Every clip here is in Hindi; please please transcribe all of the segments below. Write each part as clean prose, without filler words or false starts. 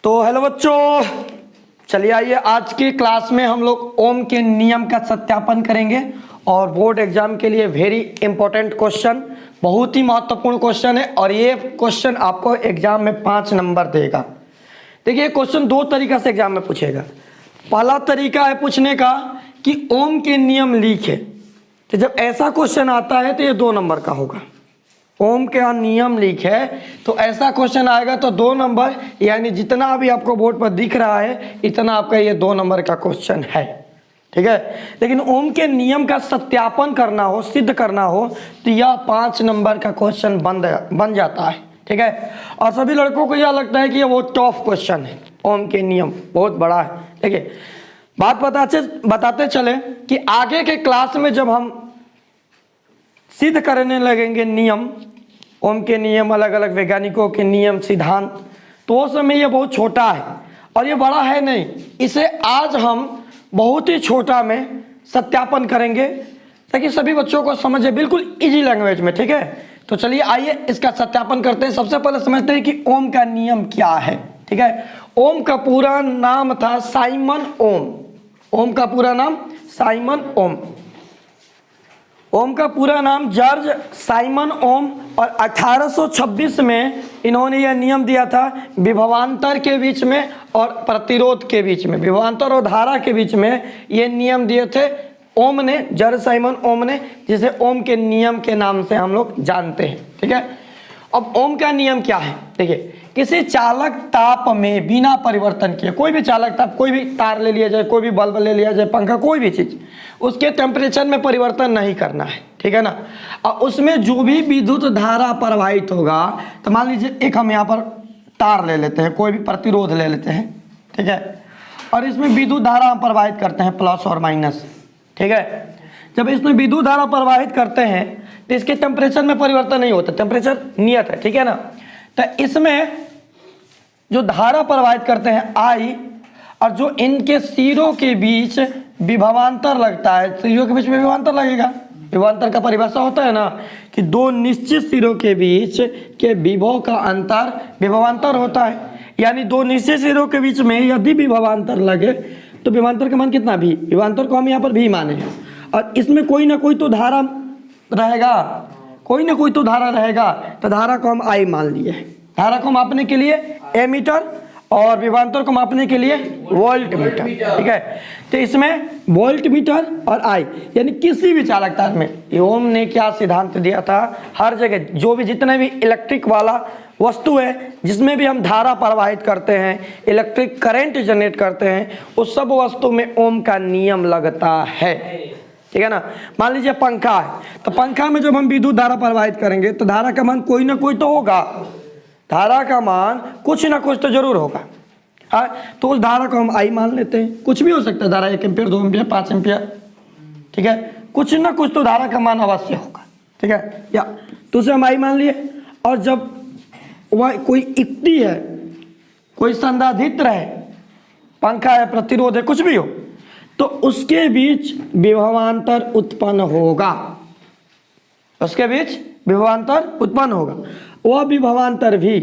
तो हेलो बच्चों, चलिए आइए आज की क्लास में हम लोग ओम के नियम का सत्यापन करेंगे और बोर्ड एग्जाम के लिए वेरी इंपॉर्टेंट क्वेश्चन, बहुत ही महत्वपूर्ण क्वेश्चन है और ये क्वेश्चन आपको एग्जाम में 5 नंबर देगा। देखिए क्वेश्चन दो तरीका से एग्जाम में पूछेगा। पहला तरीका है पूछने का कि ओम के नियम लिखे, तो जब ऐसा क्वेश्चन आता है तो ये 2 नंबर का होगा। ओम का नियम लिखे तो ऐसा क्वेश्चन आएगा तो 2 नंबर, यानी जितना अभी आपको बोर्ड पर दिख रहा है इतना आपका ये 2 नंबर का क्वेश्चन है, ठीक है। लेकिन ओम के नियम का सत्यापन करना हो, सिद्ध करना हो तो यह 5 नंबर का क्वेश्चन बन जाता है, ठीक है। और सभी लड़कों को यह लगता है कि ये बहुत टफ क्वेश्चन है, ओम के नियम बहुत बड़ा है। देखिए बात बताते चले कि आगे के क्लास में जब हम सिद्ध करने लगेंगे नियम, ओम के नियम, अलग अलग वैज्ञानिकों के नियम सिद्धांत, तो उस समय ये बहुत छोटा है और ये बड़ा है नहीं। इसे आज हम बहुत ही छोटा में सत्यापन करेंगे ताकि सभी बच्चों को समझे बिल्कुल इजी लैंग्वेज में, ठीक है। तो चलिए आइए इसका सत्यापन करते हैं। सबसे पहले समझते हैं कि ओम का नियम क्या है, ठीक है। ओम का पूरा नाम था साइमन ओम। ओम का पूरा नाम साइमन ओम। ओम का पूरा नाम जॉर्ज साइमन ओम, और 1826 में इन्होंने यह नियम दिया था विभवांतर के बीच में और प्रतिरोध के बीच में, विभवांतर और धारा के बीच में ये नियम दिए थे ओम ने, जॉर्ज साइमन ओम ने, जिसे ओम के नियम के नाम से हम लोग जानते हैं, ठीक है। अब ओम का नियम क्या है, देखिए किसी चालक ताप में बिना परिवर्तन किए, कोई भी चालक ताप, कोई भी तार ले लिया जाए, कोई भी बल्ब ले लिया जाए, पंखा, कोई भी चीज़, उसके टेम्परेचर में परिवर्तन नहीं करना है, ठीक है ना। और उसमें जो भी विद्युत धारा प्रवाहित होगा, तो मान लीजिए एक हम यहाँ पर तार ले लेते हैं, कोई भी प्रतिरोध ले लेते हैं, ठीक है, और इसमें विद्युत धारा हम प्रवाहित करते हैं प्लस और माइनस, ठीक है। जब इसमें विद्युत धारा प्रवाहित करते हैं तो इसके टेम्परेचर में परिवर्तन नहीं होता, टेम्परेचर नियत है, ठीक है ना। तो इसमें जो धारा प्रवाहित करते हैं आई, और जो इनके सिरों के बीच विभवांतर लगता है, सिरों के बीच में विभवांतर लगेगा। विभवांतर का परिभाषा होता है ना कि 2 निश्चित सिरों के बीच के विभव का अंतर विभवांतर होता है। यानी 2 निश्चित सिरों के बीच में यदि विभवांतर लगे तो विभवांतर का मान कितना भी, विभवांतर को हम यहाँ पर भी माने, और इसमें कोई ना कोई तो धारा रहेगा, कोई ना कोई तो धारा रहेगा, तो धारा को हम आई मान लिए। धारा को मापने के लिए एमीटर और विभवांतर को मापने के लिए वोल्ट मीटर, ठीक है। तो इसमें वोल्ट मीटर और आई, यानी किसी भी चालक तार में ओम ने क्या सिद्धांत दिया था, हर जगह जो भी जितने भी इलेक्ट्रिक वाला वस्तु है जिसमें भी हम धारा प्रवाहित करते हैं, इलेक्ट्रिक करंट जनरेट करते हैं, उस सब वस्तु में ओम का नियम लगता है, ठीक है ना। मान लीजिए पंखा है, तो पंखा में जब हम विद्युत धारा प्रवाहित करेंगे तो धारा का मान कोई ना कोई तो होगा, धारा का मान कुछ ना कुछ तो जरूर होगा, हाँ। तो उस धारा को हम आई मान लेते हैं, कुछ भी हो सकता है, धारा 1 एम्पियर, 2 एम्पियर, 5 एम्पियर, ठीक है, कुछ ना कुछ तो धारा का मान अवश्य होगा, ठीक है। या तो उसे हम आई मान लिए, और जब वह कोई युक्ति है, कोई संधारित्र है, पंखा है, प्रतिरोध है, कुछ भी हो, तो उसके बीच विभवांतर उत्पन्न होगा, उसके बीच विभवांतर उत्पन्न होगा। वह विभवांतर भी,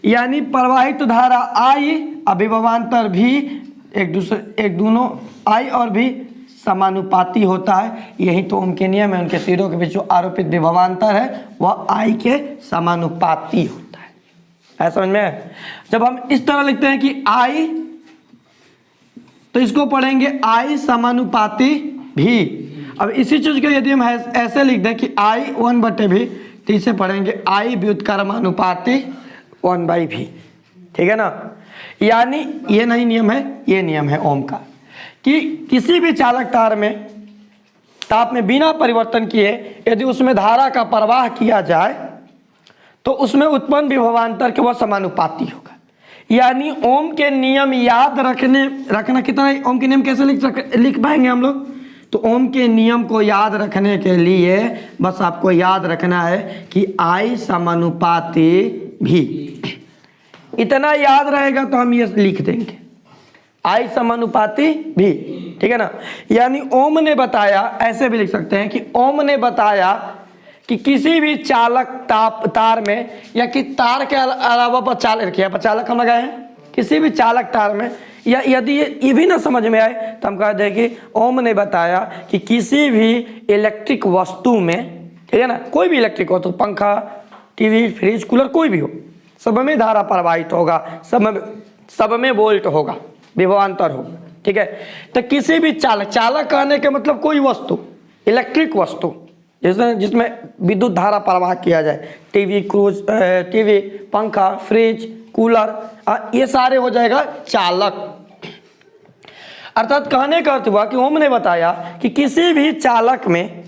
यानी प्रवाहित धारा आई और विभवांतर भी एक दोनों आई और भी समानुपाती होता है। यही तो ओम के नियम है, उनके सिरों के बीच जो आरोपित विभवांतर है वह आई के समानुपाती होता है। ऐसा समझ में? जब हम इस तरह लिखते हैं कि आई, तो इसको पढ़ेंगे आई समानुपाती भी। अब इसी चीज को यदि हम ऐसे लिख दें कि आई 1/v, तो इसे पढ़ेंगे आई व्युत्क्रमानुपाती 1/v, ठीक है ना। यानी ये नहीं नियम है, ये नियम है ओम का कि किसी भी चालक तार में ताप में बिना परिवर्तन किए यदि उसमें धारा का प्रवाह किया जाए तो उसमें उत्पन्न विभवांतर के वह समानुपाती होगा। यानी ओम के नियम याद रखना कितना है, ओम के नियम कैसे लिख पाएंगे हम लोग, तो ओम के नियम को याद रखने के लिए बस आपको याद रखना है कि आई समानुपाती भी, इतना याद रहेगा तो हम ये लिख देंगे आई समानुपाती भी, ठीक है ना। यानी ओम ने बताया, ऐसे भी लिख सकते हैं कि ओम ने बताया कि किसी भी चालक तार में या कि तार के अलावा पर चालक हम लगाए हैं, किसी भी चालक तार में, या यदि ये भी ना समझ में आए तो हम कहते हैं कि ओम ने बताया कि किसी भी इलेक्ट्रिक वस्तु में, ठीक है ना, कोई भी इलेक्ट्रिक वस्तु, पंखा, टीवी, फ्रिज, कूलर, कोई भी हो, सब में धारा प्रवाहित होगा, सब में वोल्ट होगा, विभवांतर होगा, ठीक है। तो किसी भी चालक, चालक कहने के मतलब कोई वस्तु, इलेक्ट्रिक वस्तु जिसमें विद्युत धारा प्रवाह किया जाए, टीवी, टीवी, पंखा, फ्रिज, कूलर, ये सारे हो जाएगा चालक। अर्थात कहने का अर्थ हुआ कि ओम ने बताया कि किसी भी चालक में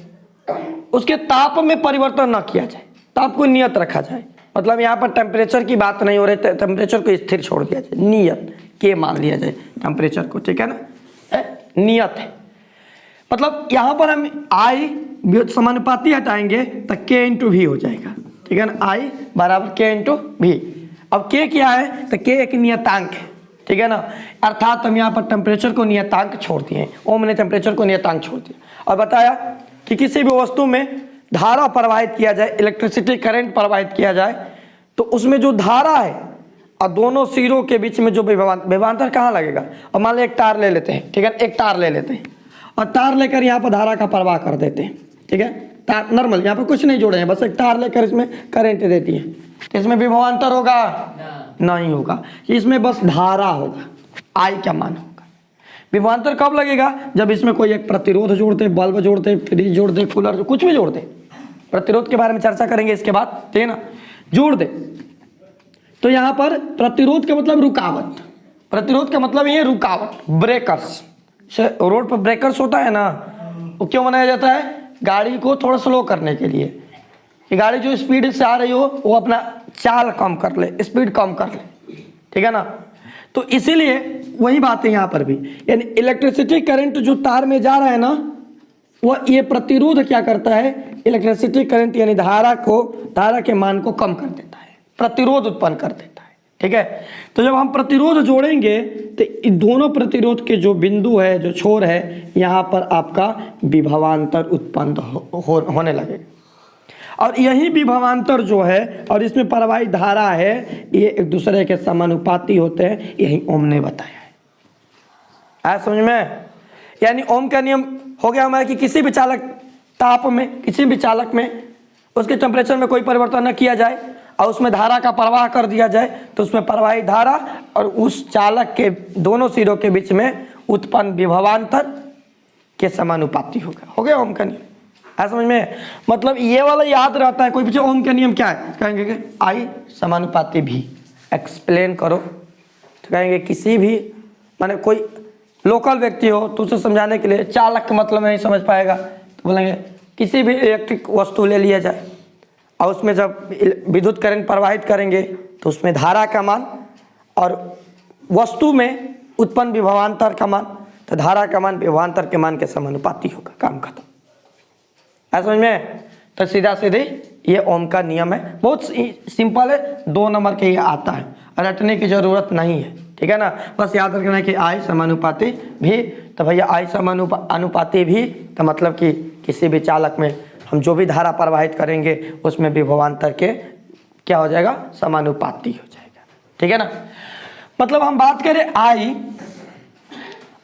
उसके ताप में परिवर्तन न किया जाए, ताप को नियत रखा जाए। मतलब यहाँ पर टेम्परेचर की बात नहीं हो रही, टेम्परेचर को स्थिर छोड़ दिया जाए, नियत के मान लिया जाए टेम्परेचर को, ठीक है ना, नियत है। मतलब यहाँ पर हम आई समानुपाती हटाएंगे तो के इंटू वी हो जाएगा, ठीक है ना, आई बराबर के इंटू वी। अब के क्या है, तो के एक नियतांक है, ठीक है ना, अर्थात हम यहाँ पर टेम्परेचर को नियतांक छोड़ दिए, ओम ने टेम्परेचर को नियतांक छोड़ दिया और बताया कि किसी भी वस्तु में धारा प्रवाहित किया जाए, इलेक्ट्रिसिटी करंट प्रवाहित किया जाए, तो उसमें जो धारा है और दोनों सिरों के बीच में जो विभवांतर कहाँ लगेगा। और मान लो एक तार ले लेते हैं, ठीक है, एक तार ले लेते हैं और तार लेकर यहाँ पर धारा का प्रवाह कर देते हैं, ठीक है, तार नॉर्मल, यहाँ पर कुछ नहीं जोड़े हैं, बस एक तार लेकर इसमें करंट देती है, तो इसमें विभवांतर होगा नहीं होगा, इसमें बस धारा होगा, आई क्या मान होगा। विभवांतर कब लगेगा, जब इसमें कोई एक प्रतिरोध जोड़ते, बल्ब जोड़ते, फ्रिज जोड़ते, कूलर, कुछ भी जोड़ते, प्रतिरोध के बारे में चर्चा करेंगे इसके बाद, ठीक है ना, जोड़ दे। तो यहाँ पर प्रतिरोध का मतलब रुकावट, प्रतिरोध का मतलब ये रुकावट, ब्रेकर्स, रोड पर ब्रेकर्स होता है ना, वो क्यों बनाया जाता है, गाड़ी को थोड़ा स्लो करने के लिए, कि गाड़ी जो स्पीड से आ रही हो वो अपना चाल कम कर ले, स्पीड कम कर ले, ठीक है ना। तो इसीलिए वही बात है यहाँ पर भी, यानी इलेक्ट्रिसिटी करंट जो तार में जा रहा है ना, वह ये प्रतिरोध क्या करता है, इलेक्ट्रिसिटी करंट यानी धारा के मान को कम कर देता है, प्रतिरोध उत्पन्न कर देता है, ठीक है। तो जब हम प्रतिरोध जोड़ेंगे तो दोनों प्रतिरोध के जो बिंदु है, जो छोर है, यहाँ पर आपका विभवांतर उत्पन्न होने लगेगा। और यही विभवांतर जो है और इसमें प्रवाहित धारा है, ये एक दूसरे के समानुपाती होते हैं, यही ओम ने बताया है। आया समझ में। यानी ओम का नियम हो गया हमारा कि किसी भी चालक ताप में, किसी भी चालक में उसके टेम्परेचर में कोई परिवर्तन न किया जाए और उसमें धारा का प्रवाह कर दिया जाए, तो उसमें प्रवाहित धारा और उस चालक के दोनों सिरों के बीच में उत्पन्न विभवांतर के समानुपाती होगा। हो गया ओम का नियम। है समझ में। मतलब ये वाला याद रहता है। कोई पूछे ओम का नियम क्या है, कहेंगे कि आई समानुपाती भी। एक्सप्लेन करो तो कहेंगे किसी भी, माने कोई लोकल व्यक्ति हो तो उसे समझाने के लिए, चालक का मतलब नहीं समझ पाएगा तो बोलेंगे किसी भी इलेक्ट्रिक वस्तु ले लिया जाए और उसमें जब विद्युत करंट प्रवाहित करेंगे तो उसमें धारा का मान और वस्तु में उत्पन्न विभवांतर का मान, तो धारा का मान विभवांतर के मान के समानुपाती होगा। काम खत्म। है समझ में। तो सीधा सीधे ये ओम का नियम है, बहुत सिंपल है, 2 नंबर के ये आता है, रटने की जरूरत नहीं है। ठीक है ना, बस याद रखना है कि आई समानुपाती भी। तो भैया आई समानुपाती भी तो मतलब कि किसी भी चालक में हम जो भी धारा प्रवाहित करेंगे उसमें विभवांतर के क्या हो जाएगा, समानुपाती हो जाएगा। ठीक है ना। मतलब हम बात करें आई,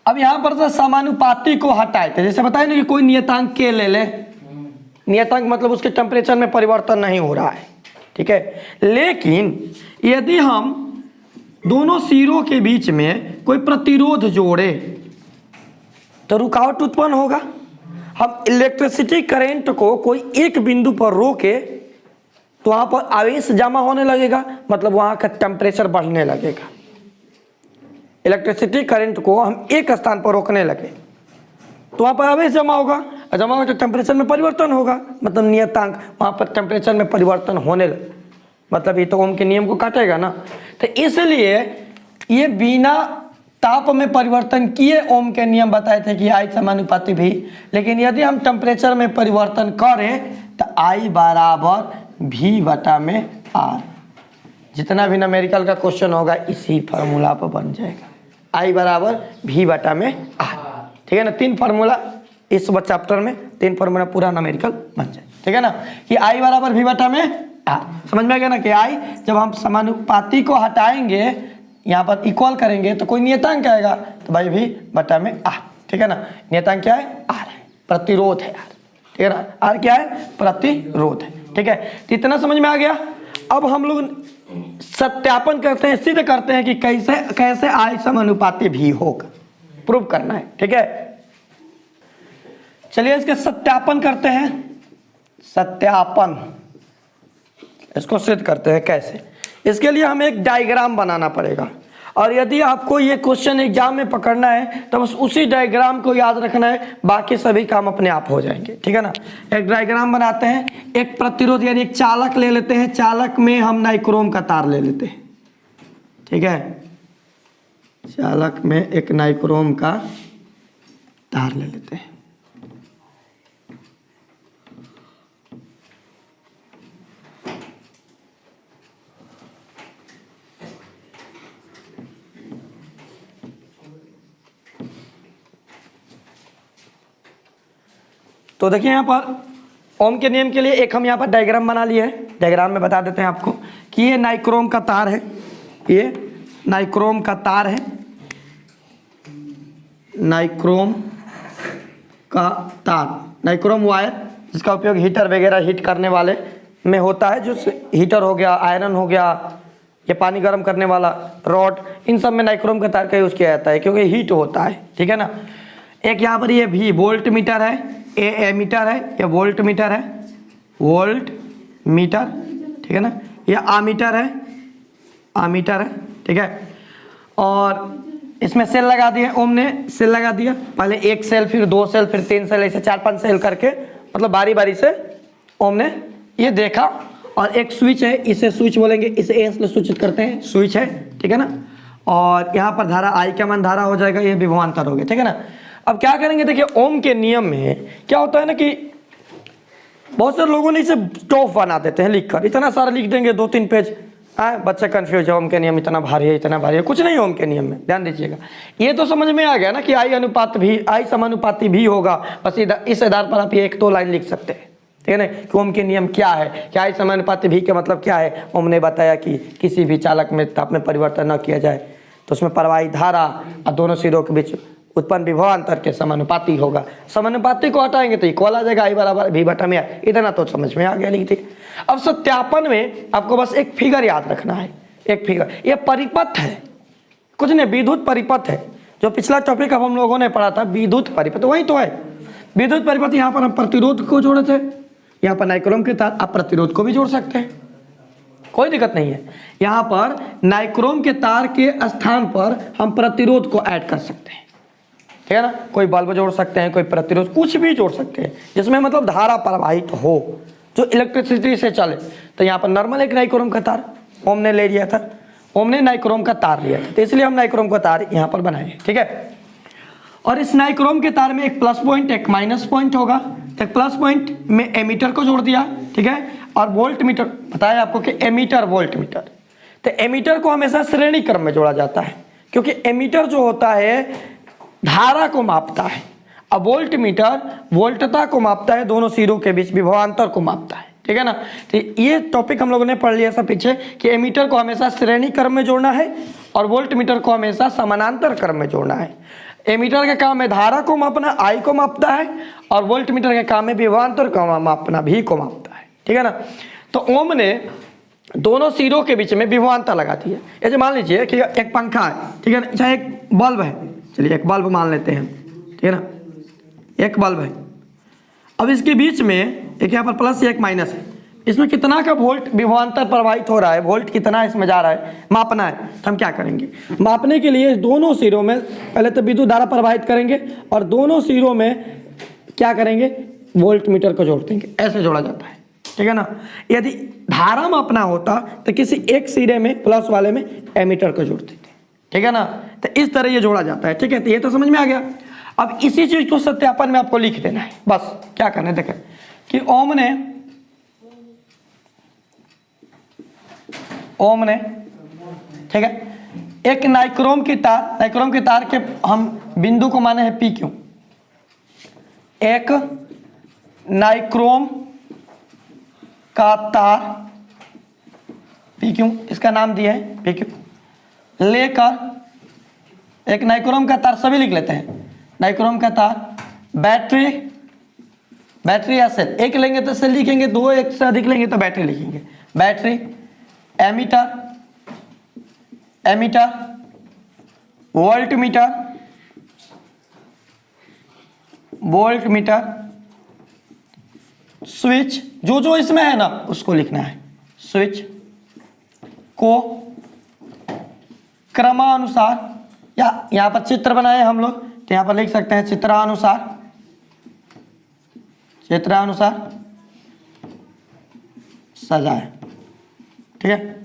अब यहाँ पर से समानुपाती को हटाए थे, जैसे बताए ना कि कोई नियतांक के ले ले, नियतांक मतलब उसके टेम्परेचर में परिवर्तन नहीं हो रहा है। ठीक है, लेकिन यदि हम दोनों सिरों के बीच में कोई प्रतिरोध जोड़े तो रुकावट उत्पन्न होगा। हम इलेक्ट्रिसिटी करंट को कोई एक बिंदु पर रोके तो वहां पर आवेश जमा होने लगेगा, मतलब वहां का टेम्परेचर बढ़ने लगेगा। इलेक्ट्रिसिटी करंट को हम एक स्थान पर रोकने लगे तो वहां पर आवेश जमा होगा, और जमा होगा तो टेम्परेचर में परिवर्तन होगा, मतलब नियतांक वहां पर टेम्परेचर में परिवर्तन होने लगे, मतलब ये तो ओम के नियम को काटेगा ना। तो इसलिए ये बिना ताप में परिवर्तन किए ओम के नियम बताए थे कि आई समानुपाती भी। लेकिन यदि हम टेम्परेचर में परिवर्तन करें तो आई बराबर भी बटा में आर, जितना भी न्यूमेरिकल का क्वेश्चन होगा इसी फार्मूला पर बन जाएगा, आई बराबर भी बटा में आर। ठीक है ना, 3 फार्मूला इस चैप्टर में, 3 फार्मूला पूरा न्यूमेरिकल बन जाए। ठीक है ना, कि आई बराबर भी बटा में आर। समझ में आ गया ना कि आई जब हम समानुपाती को हटाएंगे यहाँ पर इक्वल करेंगे तो कोई नियतांक आएगा, तो भाई V बटा में R, ठीक है ना। नियतांक क्या है? R है, प्रतिरोध है R, ठीक है ना। R क्या है? प्रतिरोध है, ठीक है। तो इतना समझ में आ गया। अब हम लोग सत्यापन करते हैं, सिद्ध करते हैं कि कैसे कैसे I समानुपाती भी होगा, प्रूव करना है, ठीक है। चलिए इसके सत्यापन करते हैं। सत्यापन इसको सिद्ध करते हैं कैसे। इसके लिए हमें एक डायग्राम बनाना पड़ेगा, और यदि आपको ये क्वेश्चन एग्जाम में पकड़ना है तो बस उसी डायग्राम को याद रखना है, बाकी सभी काम अपने आप हो जाएंगे, ठीक है ना। एक डायग्राम बनाते हैं। एक प्रतिरोध यानी एक चालक ले लेते हैं, चालक में हम नाइक्रोम का तार ले लेते हैं, ठीक है। चालक में एक नाइक्रोम का तार ले लेते हैं। तो देखिए यहाँ पर ओम के नियम के लिए एक हम यहाँ पर डायग्राम बना लिए हैं। डायग्राम में बता देते हैं आपको कि ये नाइक्रोम का तार है, ये नाइक्रोम का तार है, नाइक्रोम का तार, नाइक्रोम वायर, जिसका उपयोग हीटर वगैरह हीट करने वाले में होता है, जो हीटर हो गया, आयरन हो गया, ये पानी गर्म करने वाला रॉड, इन सब में नाइक्रोम का तार का यूज़ किया जाता है क्योंकि हीट होता है, ठीक है ना। एक यहाँ पर ये भी वोल्ट मीटर है, ए एमीटर है, ये वोल्ट मीटर है, वोल्ट मीटर, ठीक है ना। ये आमीटर है, आमीटर है, ठीक है। और इसमें सेल लगा दिए, ओम ने सेल लगा दिया, पहले एक सेल, फिर 2 सेल, फिर 3 सेल, ऐसे 4-5 सेल करके, मतलब बारी बारी से ओम ने ये देखा। और एक स्विच है, इसे स्विच बोलेंगे, इसे ए से सूचित करते हैं, स्विच है, ठीक है ना। और यहाँ पर धारा आई का मान धारा हो जाएगा, ये विभवांतर हो गया, ठीक है ना। अब क्या करेंगे, देखिए ओम के नियम में क्या होता है ना कि बहुत सारे लोगों ने इसे टॉप बना देते हैं लिखकर, इतना सारा लिख देंगे 2-3 पेज, बच्चा कंफ्यूज है, ओम के नियम इतना भारी है, इतना भारी है। कुछ नहीं, ओम के नियम में ध्यान दीजिएगा, ये तो समझ में आ गया ना कि आई समानुपाती भी होगा। बस इस आधार पर आप ये 1-2 लाइन लिख सकते हैं, ठीक है ना, कि ओम के नियम क्या है, क्या आई समानुपाती भी का मतलब क्या है। ओम ने बताया कि किसी भी चालक में ताप में परिवर्तन न किया जाए तो उसमें प्रवाही धारा और दोनों सिरों के बीच उत्पन्न विभवांतर के समानुपाती होगा। समानुपाती को हटाएंगे तो इक्वल आ जाएगा, आई बराबर भी बटा में। इतना तो समझ में आ गया, लिख दिए। अब सत्यापन में आपको बस एक फिगर याद रखना है, एक फिगर, ये परिपथ है, कुछ नहीं, विद्युत परिपथ है। जो पिछला टॉपिक अब हम लोगों ने पढ़ा था विद्युत परिपथ, वही तो है विद्युत परिपथ। यहाँ पर हम प्रतिरोध को जोड़े थे, यहाँ पर नाइक्रोम के तार, आप प्रतिरोध को भी जोड़ सकते हैं, कोई दिक्कत नहीं है। यहाँ पर नाइक्रोम के तार के स्थान पर हम प्रतिरोध को ऐड कर सकते हैं, ठीक है ना। कोई बल्ब जोड़ सकते हैं, कोई प्रतिरोध, कुछ भी जोड़ सकते हैं जिसमें मतलब धारा प्रवाहित हो, जो इलेक्ट्रिसिटी से चले। तो यहाँ पर नॉर्मल एक नाइक्रोम का तार ओम ने ले लिया था, ओम ने नाइक्रोम का तार लिया था, तो इसलिए हम नाइक्रोम का तार यहाँ पर बनाए, ठीक है। और इस नाइक्रोम के तार में एक प्लस पॉइंट एक माइनस पॉइंट होगा। तो प्लस पॉइंट में एमीटर को जोड़ दिया, ठीक है। और वोल्ट मीटर बताया आपको कि एमीटर वोल्ट मीटर, तो एमीटर को हमेशा श्रेणी क्रम में जोड़ा जाता है क्योंकि एमीटर जो होता है धारा को मापता है, अब वोल्ट मीटर वोल्टता को मापता है, दोनों सिरों के बीच विभवांतर को मापता है, ठीक है ना। तो ये टॉपिक हम लोगों ने पढ़ लिया था पीछे कि एमीटर को हमेशा श्रेणी क्रम में जोड़ना है और वोल्ट मीटर को हमेशा समानांतर क्रम में जोड़ना है। एमीटर का काम है धारा को मापना, आई को मापता है, और वोल्ट मीटर का काम है विभवांतर को मापना, भी को मापता है, ठीक है ना। तो ओम ने दोनों सिरों के बीच में विभवांतर लगा दिया। जैसे मान लीजिए कि एक पंखा है, ठीक है ना, चाहे एक बल्ब है, चलिए एक बल्ब मान लेते हैं, ठीक है ना, एक बल्ब है। अब इसके बीच में एक यहाँ पर प्लस एक माइनस है, इसमें कितना का वोल्ट विभवांतर प्रवाहित हो रहा है, वोल्ट कितना इसमें जा रहा है, मापना है। तो हम क्या करेंगे, मापने के लिए दोनों सिरों में पहले तो विद्युत धारा प्रवाहित करेंगे और दोनों सिरों में क्या करेंगे, वोल्ट मीटर को जोड़ देंगे, ऐसे जोड़ा जाता है, ठीक है ना। यदि धारा मापना होता तो किसी एक सिरे में प्लस वाले में एमीटर को जोड़ देते, ठीक है ना। तो इस तरह ये जोड़ा जाता है, ठीक है। तो ये तो समझ में आ गया। अब इसी चीज को सत्यापन में आपको लिख देना है, बस क्या करना है, देखें कि ओम ने ठीक है एक नाइक्रोम की तार के हम बिंदु को माने हैं पी क्यू, एक नाइक्रोम का तार पी क्यू, इसका नाम दिया है पी क्यू, लेकर एक नाइक्रोम का तार, सभी लिख लेते हैं, नाइक्रोम का तार, बैटरी, बैटरी या सेल, एक लेंगे तो सेल लिखेंगे, दो एक से अधिक लेंगे तो बैटरी लिखेंगे, battery, ammeter, ammeter, volt meter, volt meter, switch, जो जो इसमें है ना उसको लिखना है, स्विच को क्रमानुसार, या यहाँ पर चित्र बनाए हम लोग तो यहाँ पर लिख सकते हैं चित्रानुसार, चित्रानुसार सजाए। ठीक है,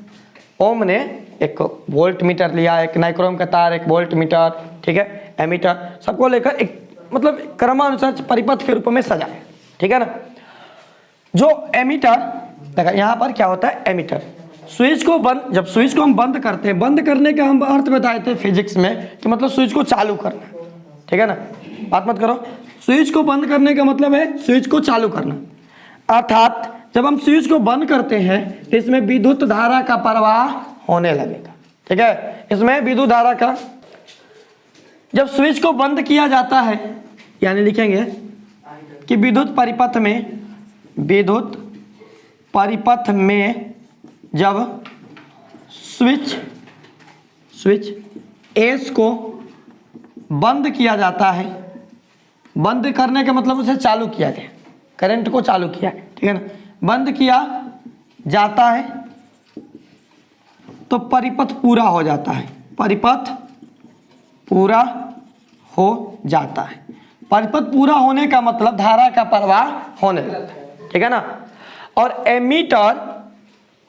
ओम ने एक वोल्ट मीटर लिया, एक नाइक्रोम का तार, एक वोल्ट मीटर, ठीक है, एमीटर, सबको लेकर एक मतलब क्रमानुसार परिपथ के रूप में सजाए। ठीक है ना। जो एमीटर, देखा यहाँ पर क्या होता है, एमीटर स्विच को बंद, जब स्विच को हम बंद करते हैं, बंद करने का हम अर्थ बताए थे फिजिक्स में कि मतलब स्विच को चालू करना। ठीक है ना, बात मत करो, स्विच को बंद करने का मतलब है स्विच को चालू करना, अर्थात जब हम स्विच को बंद करते हैं तो इसमें विद्युत धारा का प्रवाह होने लगेगा। ठीक है, इसमें विद्युत धारा का, जब स्विच को बंद किया जाता है, यानी लिखेंगे कि विद्युत परिपथ में, विद्युत परिपथ में जब स्विच एस को बंद किया जाता है, बंद करने का मतलब उसे चालू किया गया, करंट को चालू किया गया। ठीक है ना, बंद किया जाता है तो परिपथ पूरा हो जाता है, परिपथ पूरा हो जाता है, परिपथ पूरा होने का मतलब धारा का प्रवाह होने लगता है। ठीक है ना, और एमीटर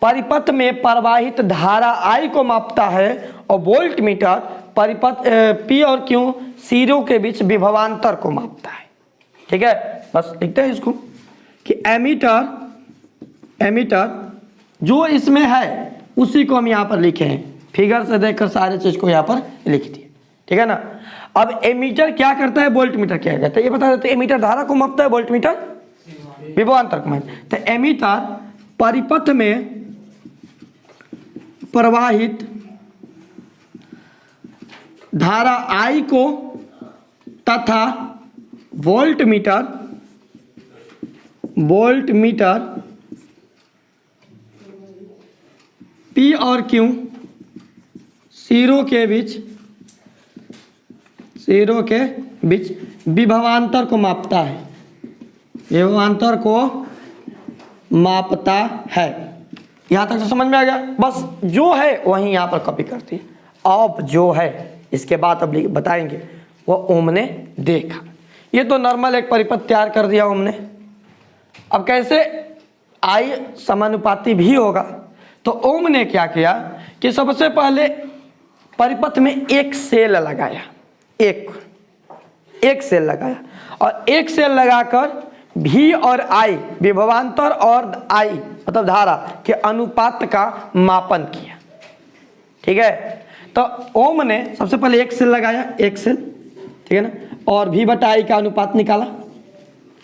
परिपथ में प्रवाहित धारा I को मापता है और वोल्ट मीटर परिपथ P और Q सिरों के बीच विभवांतर को मापता है। ठीक है, बस लिखते हैं इसको कि एमीटर जो इसमें है उसी को हम यहाँ पर लिखे हैं, फिगर से देखकर सारे चीज को यहाँ पर लिख दिए। ठीक है ना। अब एमीटर क्या करता है, वोल्ट मीटर क्या करता है, ये बता देते हैं। एमीटर धारा को मापता है, वोल्ट मीटर विभवांतर को मापता है। तो एमीटर परिपथ में प्रवाहित धारा I को तथा वोल्ट मीटर P और Q सिरों के बीच विभवांतर को मापता है, विभवांतर को मापता है। यहाँ तक तो समझ में आ गया। बस जो है वहीं यहाँ पर कॉपी करती है। अब जो है इसके बाद अब बताएंगे वो ओम ने देखा। ये तो नॉर्मल एक परिपथ तैयार कर दिया ओम ने। अब कैसे I समानुपाती भी होगा, तो ओम ने क्या किया कि सबसे पहले परिपथ में एक सेल लगाया, एक सेल लगाया, और एक सेल लगाकर V और I विभवांतर और I मतलब धारा के अनुपात का मापन किया। ठीक है, तो ओम ने सबसे पहले एक सेल लगाया, एक सेल, ठीक है ना, और V बटा I का अनुपात निकाला,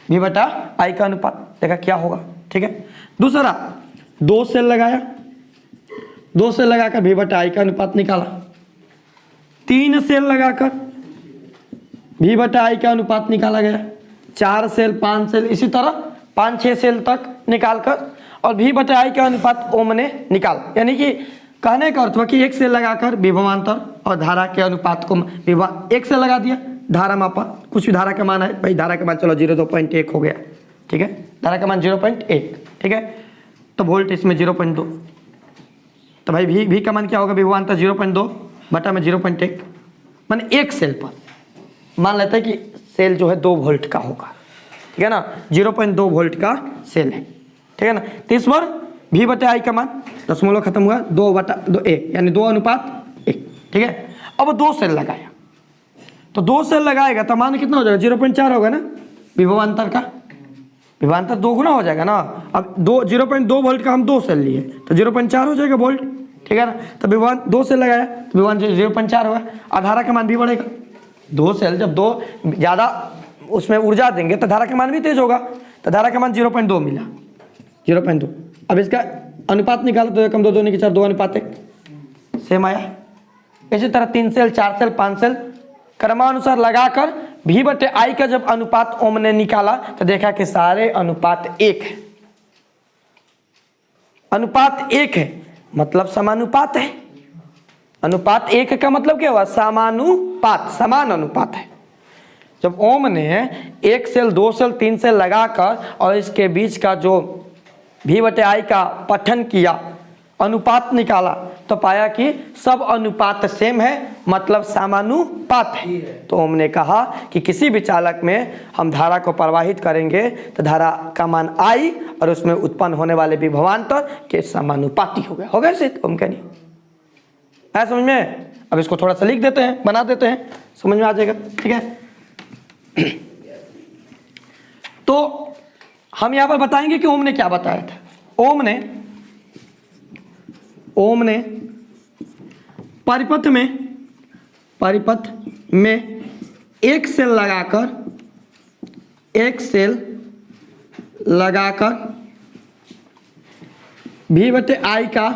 V बटा I का अनुपात, देखा क्या होगा। ठीक है, दूसरा दो सेल लगाया, दो सेल लगाकर V बटा I का अनुपात निकाला, तीन सेल लगाकर V बटा I का अनुपात निकाला गया, चार सेल, पांच सेल, इसी तरह 5-6 सेल तक निकालकर और V बटा I का अनुपात ओम ने निकाला। यानी कि कहने का अर्थ हुआ कि एक सेल लगाकर विभवांतर और धारा के अनुपात को एक सेल लगा दिया, धारा मापा, कुछ भी धारा का मान है भाई, धारा का मान चलो 0.1 हो गया। ठीक है, धारा का मान 0.1। ठीक है, तो वोल्ट इसमें 0.2, तो भाई V का मान क्या होगा, विभवांतर 0.2 बटा में 0.1, मान एक सेल पर मान लेते हैं कि सेल जो है 2 वोल्ट का होगा। ठीक है ना, 0.2 वोल्ट का सेल है। ठीक है ना, तो इस पर V बटा I का मान दशमलव खत्म हुआ 2 बटा 2 1, यानी 2 अनुपात 1। ठीक है, अब 2 सेल लगाया, तो 2 सेल लगाएगा तो मान कितना हो जाएगा, 0.4 होगा ना, विभवांतर का विभवांतर 2 गुना हो जाएगा ना। अब 0.2 वोल्ट का हम 2 सेल लिए तो 0.4 हो जाएगा वोल्ट। ठीक है ना, तो विभवान 2 सेल लगाया तो विभवान 0.4 होगा, और धारा का मान भी बढ़ेगा। 2 सेल जब 2 ज़्यादा उसमें ऊर्जा देंगे तो धारा का मान भी तेज होगा, तो धारा का मान 0.2 मिला, 0.2। अब इसका अनुपात निकाला तो 1 2 2 4 2 अनुपात 1 सेम आया। इसी तरह 3 सेल, 4 सेल, 5 सेल क्रमानुसार लगाकर V/I का जब अनुपात ओम ने निकाला तो देखा कि सारे अनुपात 1 है। अनुपात 1 है मतलब समानुपात है। अनुपात 1 का मतलब क्या हुआ? समानुपात, समान अनुपात है। जब ओम ने 1 सेल, 2 सेल, 3 सेल लगाकर और इसके बीच का जो V/I का पठन किया, अनुपात निकाला, तो पाया कि सब अनुपात सेम है मतलब समानुपात है। तो ओम ने कहा कि किसी भी चालक में हम धारा को प्रवाहित करेंगे तो धारा का मान I और उसमें उत्पन्न होने वाले विभवांतर के समानुपाती हो गया। सिद्ध ओम का नियम है समझ में? अब इसको थोड़ा सा लिख देते हैं, बना देते हैं, समझ में आ जाएगा। ठीक है, तो हम यहां पर बताएंगे कि ओम ने क्या बताया था। ओम ने परिपथ में एक सेल लगाकर V/I का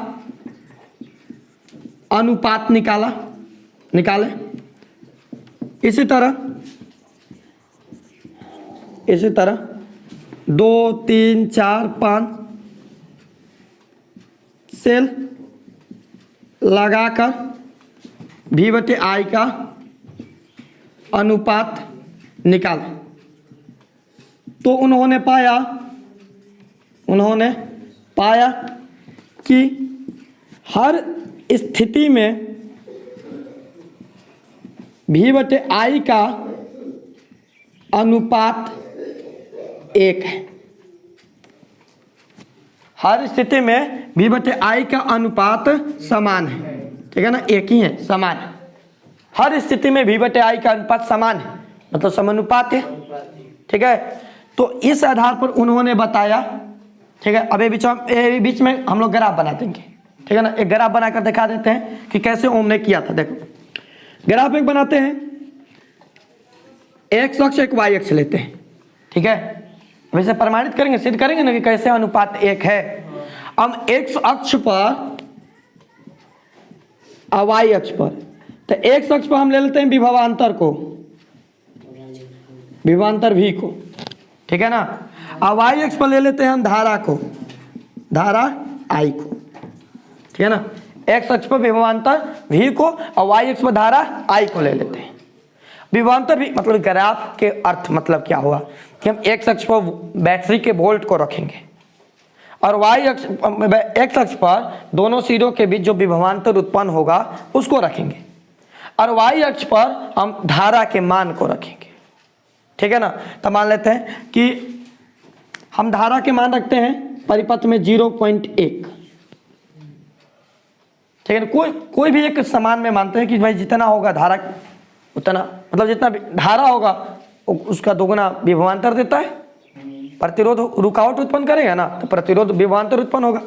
अनुपात निकाले। इसी तरह 2, 3, 4, 5 सेल लगाकर V/I का अनुपात निकाला। तो उन्होंने पाया कि हर स्थिति में V/I का अनुपात 1 है। हर स्थिति में V/I का अनुपात समान है। ठीक है ना, एक ही है, समान है। हर स्थिति में V/I का अनुपात समान है मतलब समानुपात है। ठीक है, तो इस आधार पर उन्होंने बताया। ठीक है, अब बीच में हम लोग ग्राफ बना देंगे। ठीक है ना, एक ग्राफ बनाकर दिखा देते हैं कि कैसे ओम ने किया था। देखो ग्राफ एक बनाते हैं, x अक्ष एक y अक्ष लेते हैं। ठीक है, अब इसे प्रमाणित करेंगे, सिद्ध करेंगे ना कि कैसे अनुपात 1 है। अब x अक्ष पर और y अक्ष पर, तो x अक्ष पर हम ले लेते हैं विभवांतर V को। ठीक है ना, और y अक्ष पर ले लेते हैं हम धारा I को। ठीक है ना, x अक्ष पर विभवांतर V को और y अक्ष पर धारा I को ले लेते हैं। विभवांतर भी मतलब ग्राफ के अर्थ मतलब क्या हुआ कि हम x अक्ष पर बैटरी के वोल्ट को रखेंगे और x अक्ष पर दोनों सिरों के बीच जो विभवांतर उत्पन्न होगा उसको रखेंगे और y अक्ष पर हम धारा के मान को रखेंगे। ठीक है ना, तो मान लेते हैं कि हम धारा के मान रखते हैं परिपथ में 0.1। ठीक है ना, कोई भी एक समान में मानते हैं कि भाई जितना होगा धारा उतना, मतलब जितना धारा होगा उसका दोगुना विभवांतर देता है। प्रतिरोध रुकावट उत्पन्न करेगा ना, तो प्रतिरोध विभवांतर उत्पन्न होगा।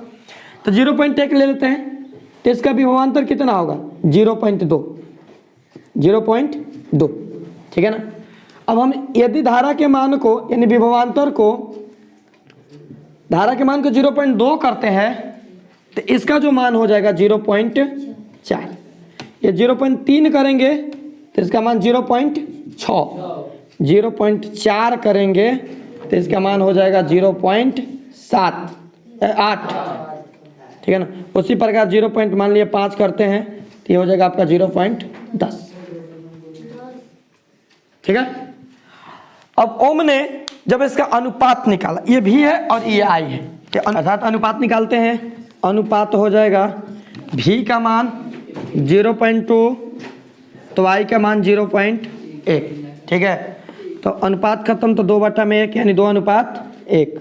तो 0.1 ले लेते हैं, तो इसका विभवांतर कितना होगा? 0.2। ठीक है ना, अब हम यदि धारा के मान को यानी विभवांतर को धारा के मान को 0.2 करते हैं तो इसका जो मान हो जाएगा 0.4। ये 0.3 करेंगे तो इसका मान 0.6, 0.4 करेंगे तो इसका मान हो जाएगा 0.8। ठीक है ना, उसी प्रकार 0. मान लिया 5 करते हैं तो ये हो जाएगा आपका 0.10। ठीक है, अब ओम ने जब इसका अनुपात निकाला, ये भी है और ये I है, अर्थात अनुपात निकालते हैं। अनुपात हो जाएगा V का मान 0.2 तो y का मान 0.1। ठीक है, तो अनुपात खत्म तो 2/1 यानी 2:1।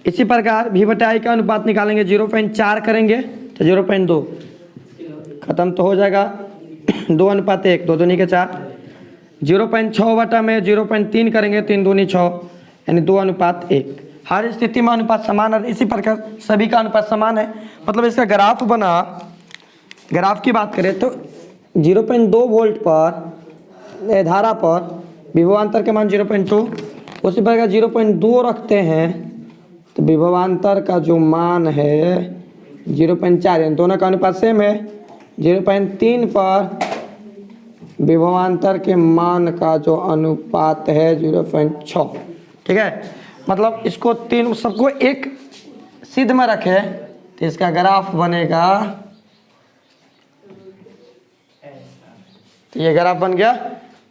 इसी प्रकार V/I का अनुपात निकालेंगे, 0.4 करेंगे तो 0.2 खत्म तो हो जाएगा 2:1, 2 दूनी के 4। 0.6/में 0.3 करेंगे, 3 दूनी 6 यानी 2:1। हर स्थिति में अनुपात समान है। इसी प्रकार सभी का अनुपात समान है। मतलब इसका ग्राफ बना, ग्राफ की बात करें तो 0.2 वोल्ट पर धारा पर विभवांतर के मान 0.2, उसी प्रकार 0.2 रखते हैं तो विभवांतर का जो मान है 0.4 यानी दोनों का अनुपात सेम है। 0.3 पर विभवांतर के मान का जो अनुपात है 0.6, ठीक है। मतलब इसको तीन सबको एक सिद्ध में रखे तो इसका ग्राफ बनेगा, तो ये ग्राफ बन गया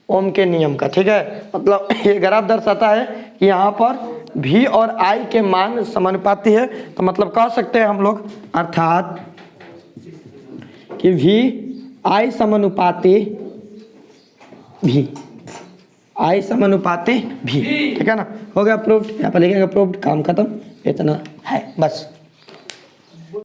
ओम के नियम का, ठीक है। मतलब ये ग्राफ दर्शाता है कि यहाँ पर V और I के मान समानुपाती है, तो मतलब कह सकते हैं हम लोग अर्थात कि V I समानुपाती V, I समानुपाती V, ठीक है ना। हो गया प्रूव्ड, यहाँ पर लिखेंगे प्रूव्ड, काम खत्म, इतना है बस।